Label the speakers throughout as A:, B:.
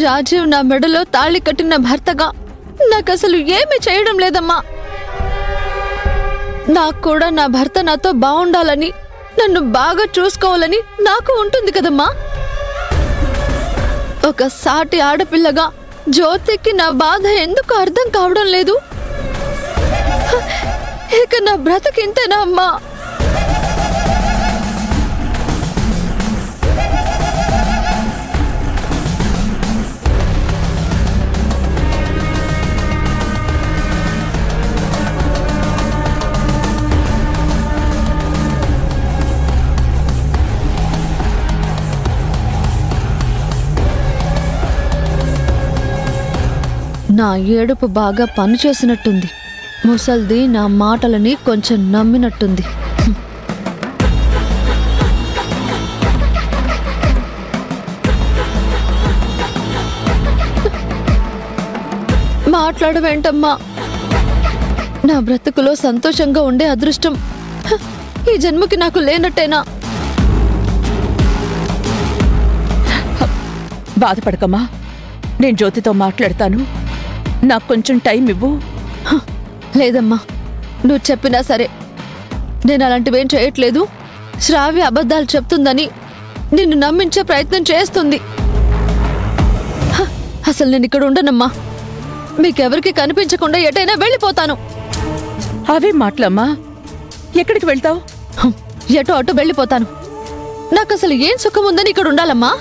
A: రాజీవ్ నా మెడలో తాళి కట్టిన భర్తగా నాకు అసలు ఏమీ చేయడం లేదమ్మా. నాకు కూడా నా భర్త నాతో బాగుండాలని, నన్ను బాగా చూసుకోవాలని నాకు ఉంటుంది కదమ్మా. ఒక సాటి ఆడపిల్లగా జ్యోతికి నా బాధ ఎందుకు అర్థం కావడం లేదు? ఇక నా బ్రతకింతేనా అమ్మా? నా ఏడుపు బాగా పనిచేసినట్టుంది. ముసల్ది నా మాటలని కొంచెం నమ్మినట్టుంది. మాట్లాడవేంటమ్మా? నా బ్రతుకులో సంతోషంగా ఉండే అదృష్టం ఈ జన్మకి నాకు లేనట్టేనా?
B: బాధపడకమ్మా, నేను జ్యోతితో మాట్లాడతాను. నాకు కొంచెం టైం ఇవ్వు.
A: లేదమ్మా, నువ్వు చెప్పినా సరే నేను అలాంటివేం చేయట్లేదు. శ్రావ్య అబద్ధాలు చెప్తుందని నిన్ను నమ్మించే ప్రయత్నం చేస్తుంది. అసలు నేను ఇక్కడ ఉండనమ్మా. మీకెవరికి కనిపించకుండా ఎటైనా వెళ్ళిపోతాను.
B: అవే మాటలమ్మా, ఎక్కడికి వెళ్తావు?
A: ఎటో అటు వెళ్ళిపోతాను. నాకు అసలు ఏం సుఖం ఉందని ఇక్కడ ఉండాలమ్మా?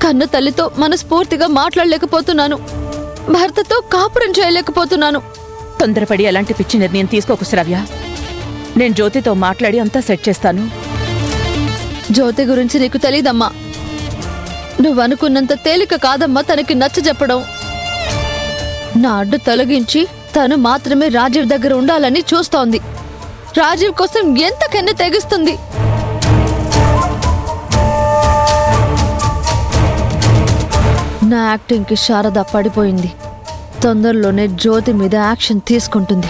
A: కన్న తల్లితో మనస్ఫూర్తిగా మాట్లాడలేకపోతున్నాను. భర్తతో కాపురం చేయలేకపోతున్నాను.
B: తొందరపడి అలాంటి పిచ్చి నిర్ణయం తీసుకోకు శ్రావ్య. నేను జ్యోతితో మాట్లాడి అంతా సెట్ చేస్తాను.
A: జ్యోతి గురించి నీకు తెలీదమ్మా. నువ్వు అనుకున్నంత తేలిక కాదమ్మా తనకి నచ్చ చెప్పడం. నా అడ్డు తొలగించి తను మాత్రమే రాజీవ్ దగ్గర ఉండాలని చూస్తోంది. రాజీవ్ కోసం ఎంతకన్నా తెగిస్తుంది. నా యాక్టింగ్కి శారద పడిపోయింది. తొందరలోనే జ్యోతి మీద యాక్షన్ తీసుకుంటుంది.